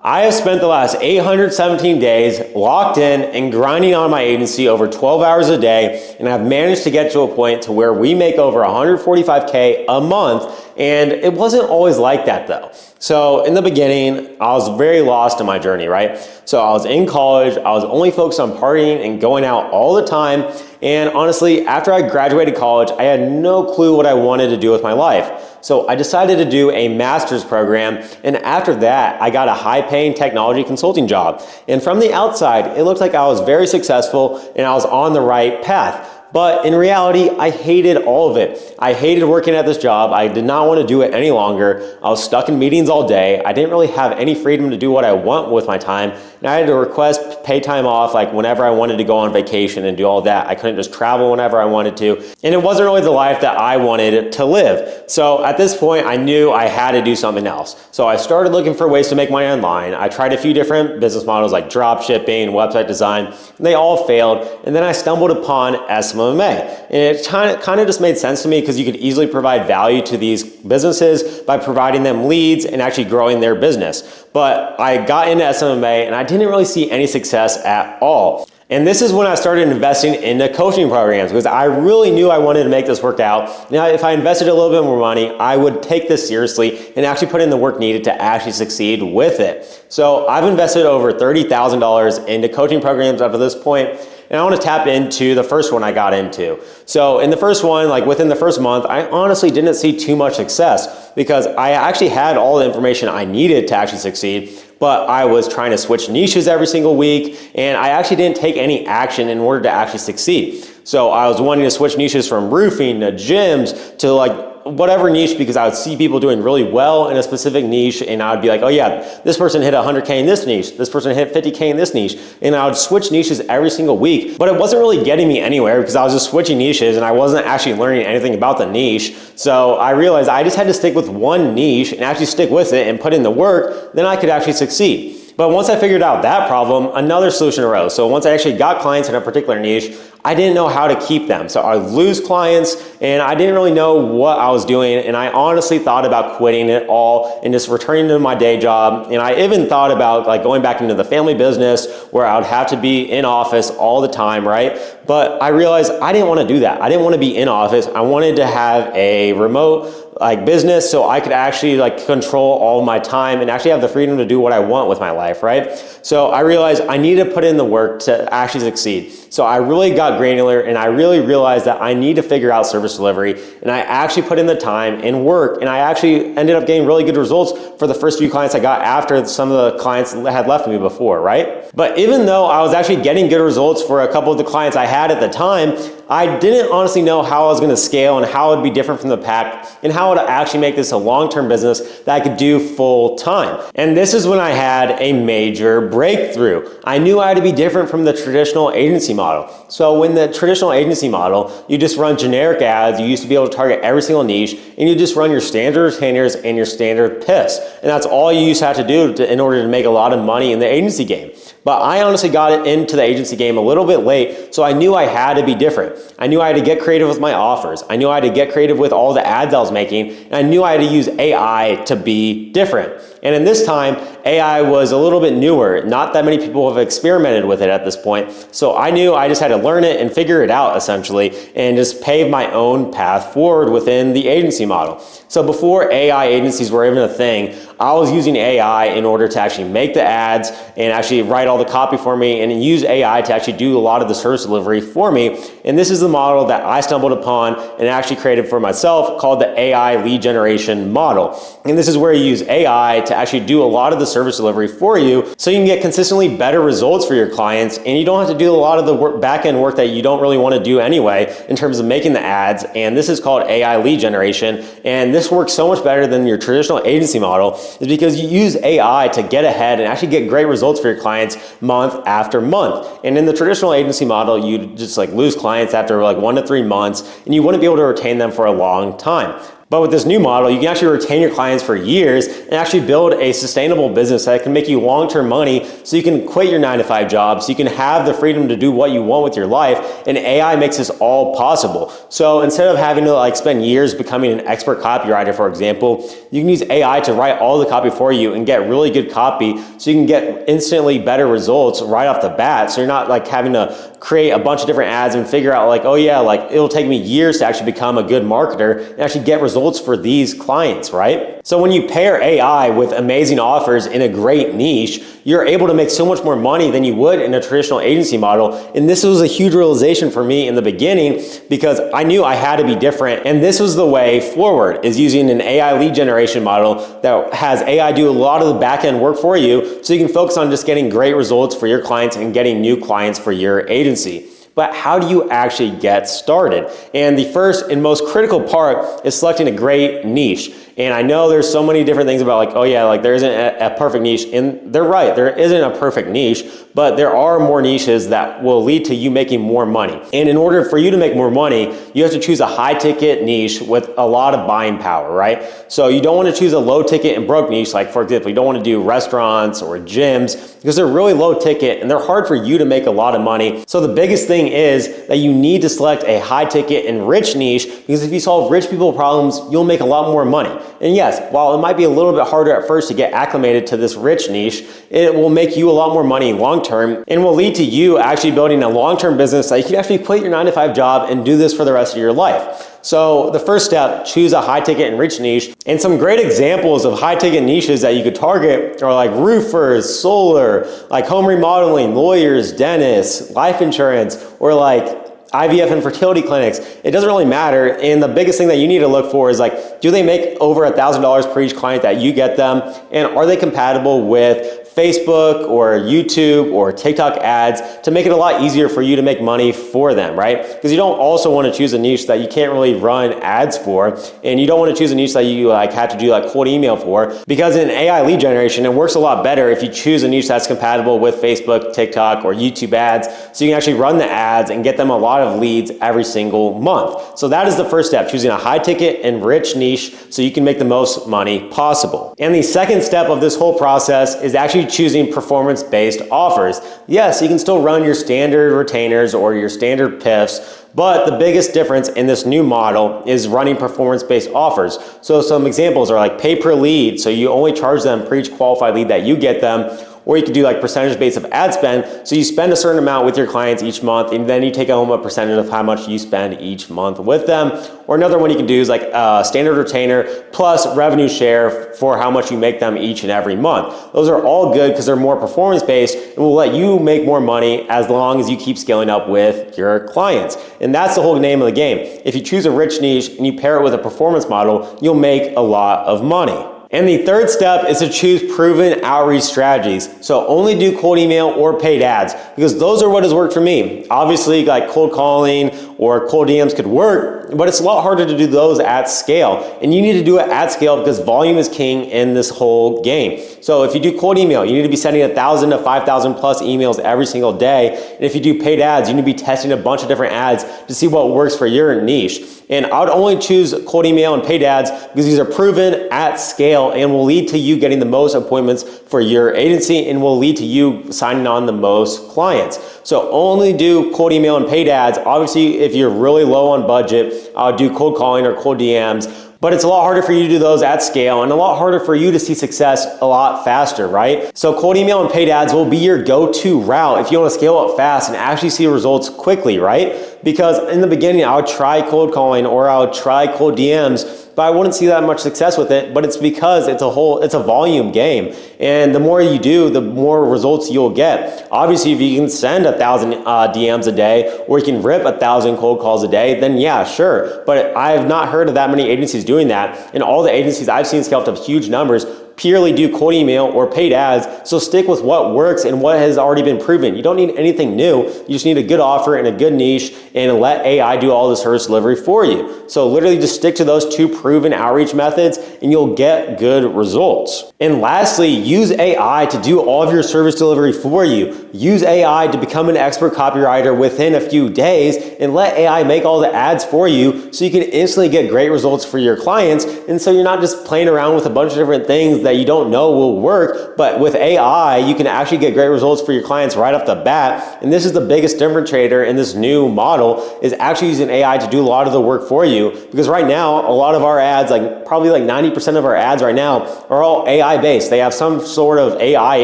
I have spent the last 817 days locked in and grinding on my agency over 12 hours a day, and I've managed to get to a point to where we make over $145K a month, and it wasn't always like that though. So in the beginning, I was very lost in my journey, right? So I was in college, I was only focused on partying and going out all the time, and honestly, after I graduated college, I had no clue what I wanted to do with my life. So I decided to do a master's program, and after that, I got a high-paying technology consulting job. And from the outside, it looked like I was very successful and I was on the right path. But in reality, I hated all of it. I hated working at this job. I did not want to do it any longer. I was stuck in meetings all day. I didn't really have any freedom to do what I want with my time. And I had to request pay time off like whenever I wanted to go on vacation and do all that. I couldn't just travel whenever I wanted to. And it wasn't really the life that I wanted to live. So at this point, I knew I had to do something else. So I started looking for ways to make money online. I tried a few different business models like drop shipping, website design, and they all failed. And then I stumbled upon SMMA. And it kind of just made sense to me because you could easily provide value to these businesses by providing them leads and actually growing their business. But I got into SMMA and I didn't really see any success at all. And this is when I started investing into coaching programs because I really knew I wanted to make this work out. Now, if I invested a little bit more money, I would take this seriously and actually put in the work needed to actually succeed with it. So I've invested over $30,000 into coaching programs up to this point. And I want to tap into the first one I got into. So in the first one, like within the first month, I honestly didn't see too much success because I actually had all the information I needed to actually succeed, but I was trying to switch niches every single week, and I actually didn't take any action in order to actually succeed. So I was wanting to switch niches from roofing to gyms to like whatever niche because I would see people doing really well in a specific niche and I would be like, oh yeah, this person hit 100K in this niche, this person hit 50K in this niche, and I would switch niches every single week, but it wasn't really getting me anywhere because I was just switching niches and I wasn't actually learning anything about the niche. So I realized I just had to stick with one niche and actually stick with it and put in the work, then I could actually succeed. But once I figured out that problem, another solution arose. So once I actually got clients in a particular niche, I didn't know how to keep them. So I would lose clients and I didn't really know what I was doing. And I honestly thought about quitting it all and just returning to my day job. And I even thought about like going back into the family business where I would have to be in office all the time, right? But I realized I didn't want to do that. I didn't want to be in office. I wanted to have a remote like business so I could actually like control all my time and actually have the freedom to do what I want with my life, right? So I realized I needed to put in the work to actually succeed. So I really got granular and I really realized that I need to figure out service delivery, and I actually put in the time and work, and I actually ended up getting really good results for the first few clients I got after some of the clients had left me before, right? But even though I was actually getting good results for a couple of the clients I had at the time, I didn't honestly know how I was going to scale and how it would be different from the pack and how to actually make this a long-term business that I could do full time. And this is when I had a major breakthrough. I knew I had to be different from the traditional agency model. So when the traditional agency model, you just run generic ads, you used to be able to target every single niche, and you just run your standard retainers and your standard PIFs. And that's all you used to have to do in order to make a lot of money in the agency game. But I honestly got it into the agency game a little bit late, so I knew I had to be different. I knew I had to get creative with my offers. I knew I had to get creative with all the ads I was making, and I knew I had to use AI to be different. And in this time, AI was a little bit newer. Not that many people have experimented with it at this point. So I knew I just had to learn it and figure it out essentially and just pave my own path forward within the agency model. So before AI agencies were even a thing, I was using AI in order to actually make the ads and actually write all the copy for me and use AI to actually do a lot of the service delivery for me. And this is the model that I stumbled upon and actually created for myself called the AI Lead Generation model. And this is where you use AI to actually do a lot of the service delivery for you so you can get consistently better results for your clients, and you don't have to do a lot of the back-end work that you don't really want to do anyway in terms of making the ads. And this is called AI Lead Generation, and this works so much better than your traditional agency model is because you use AI to get ahead and actually get great results for your clients month after month. And in the traditional agency model, you just like lose clients after like 1 to 3 months, and you wouldn't be able to retain them for a long time. But with this new model, you can actually retain your clients for years and actually build a sustainable business that can make you long-term money so you can quit your 9-to-5 job, so you can have the freedom to do what you want with your life. And AI makes this all possible. So instead of having to like spend years becoming an expert copywriter, for example, you can use AI to write all the copy for you and get really good copy so you can get instantly better results right off the bat. So you're not like having to create a bunch of different ads and figure out like, oh yeah, like it'll take me years to actually become a good marketer and actually get results for these clients, right? So when you pair AI with amazing offers in a great niche, you're able to make so much more money than you would in a traditional agency model. And this was a huge realization for me in the beginning because I knew I had to be different. And this was the way forward, is using an AI lead generation model that has AI do a lot of the back end work for you so you can focus on just getting great results for your clients and getting new clients for your agency. But how do you actually get started? And the first and most critical part is selecting a great niche. And I know there's so many different things about like, oh yeah, like there isn't a perfect niche. And they're right, there isn't a perfect niche, but there are more niches that will lead to you making more money. And in order for you to make more money, you have to choose a high ticket niche with a lot of buying power, right? So you don't want to choose a low ticket and broke niche. Like for example, you don't want to do restaurants or gyms because they're really low ticket and they're hard for you to make a lot of money. So the biggest thing is that you need to select a high ticket and rich niche, because if you solve rich people problems, you'll make a lot more money. And yes, while it might be a little bit harder at first to get acclimated to this rich niche, it will make you a lot more money long-term and will lead to you actually building a long-term business that you can actually quit your 9-to-5 job and do this for the rest of your life. So the first step, choose a high ticket and rich niche. And some great examples of high ticket niches that you could target are like roofers, solar, like home remodeling, lawyers, dentists, life insurance, or like IVF and fertility clinics. It doesn't really matter. And the biggest thing that you need to look for is like, do they make over $1,000 per each client that you get them? And are they compatible with Facebook or YouTube or TikTok ads to make it a lot easier for you to make money for them, right? Because you don't also want to choose a niche that you can't really run ads for, and you don't want to choose a niche that you like have to do like cold email for, because in AI lead generation, it works a lot better if you choose a niche that's compatible with Facebook, TikTok, or YouTube ads, so you can actually run the ads and get them a lot of leads every single month. So that is the first step, choosing a high ticket and rich niche so you can make the most money possible. And the second step of this whole process is actually choosing performance-based offers. Yes, you can still run your standard retainers or your standard PIFs, but the biggest difference in this new model is running performance-based offers. So some examples are like pay per lead, so you only charge them per each qualified lead that you get them. Or you could do like percentage base of ad spend. So you spend a certain amount with your clients each month, and then you take home a percentage of how much you spend each month with them. Or another one you can do is like a standard retainer plus revenue share for how much you make them each and every month. Those are all good because they're more performance based and will let you make more money as long as you keep scaling up with your clients. And that's the whole name of the game. If you choose a rich niche and you pair it with a performance model, you'll make a lot of money. And the third step is to choose proven outreach strategies. So only do cold email or paid ads, because those are what has worked for me. Obviously, like cold calling or cold DMs could work, but it's a lot harder to do those at scale. And you need to do it at scale because volume is king in this whole game. So if you do cold email, you need to be sending 1,000 to 5,000 plus emails every single day. And if you do paid ads, you need to be testing a bunch of different ads to see what works for your niche. And I would only choose cold email and paid ads because these are proven at scale and will lead to you getting the most appointments for your agency and will lead to you signing on the most clients. So only do cold email and paid ads. Obviously, if you're really low on budget, I would do cold calling or cold DMs. But it's a lot harder for you to do those at scale and a lot harder for you to see success a lot faster, right? So cold email and paid ads will be your go-to route if you want to scale up fast and actually see results quickly, right? Because in the beginning, I would try cold calling or I would try cold DMs, but I wouldn't see that much success with it. But it's because it's a volume game. And the more you do, the more results you'll get. Obviously, if you can send 1,000 DMs a day, or you can rip 1,000 cold calls a day, then yeah, sure. But I have not heard of that many agencies doing that. And all the agencies I've seen scale up to huge numbers purely do cold email or paid ads. So stick with what works and what has already been proven. You don't need anything new. You just need a good offer and a good niche, and let AI do all the service delivery for you. So literally just stick to those two proven outreach methods and you'll get good results. And lastly, use AI to do all of your service delivery for you. Use AI to become an expert copywriter within a few days and let AI make all the ads for you so you can instantly get great results for your clients. And so you're not just playing around with a bunch of different things that you don't know will work, but with AI, you can actually get great results for your clients right off the bat. And this is the biggest differentiator in this new model, is actually using AI to do a lot of the work for you. Because right now, a lot of our ads, probably 90% of our ads right now are all AI based. They have some sort of AI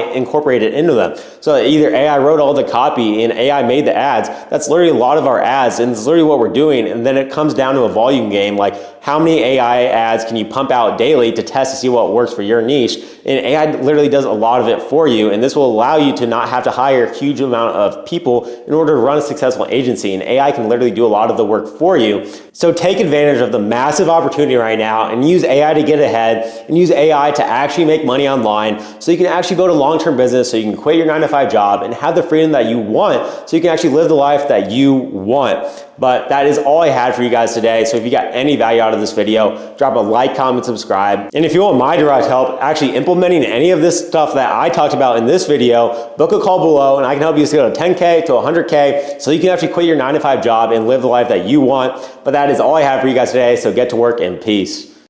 incorporated into them. So either AI wrote all the copy and AI made the ads. That's literally a lot of our ads, and it's literally what we're doing. And then it comes down to a volume game, like how many AI ads can you pump out daily to test to see what works for your niche. And AI literally does a lot of it for you, and this will allow you to not have to hire a huge amount of people in order to run a successful agency, and AI can literally do a lot of the work for you. So take advantage of the massive opportunity right now and use AI to get ahead, and use AI to actually make money online so you can actually build a long-term business, so you can quit your 9-to-5 job and have the freedom that you want, so you can actually live the life that you want. But that is all I had for you guys today. So if you got any value out of this video, drop a like, comment, subscribe. And if you want my direct help actually implementing any of this stuff that I talked about in this video, book a call below and I can help you scale to 10K to 100K so you can actually quit your 9-to-5 job and live the life that you want. But that is all I have for you guys today. So get to work and peace.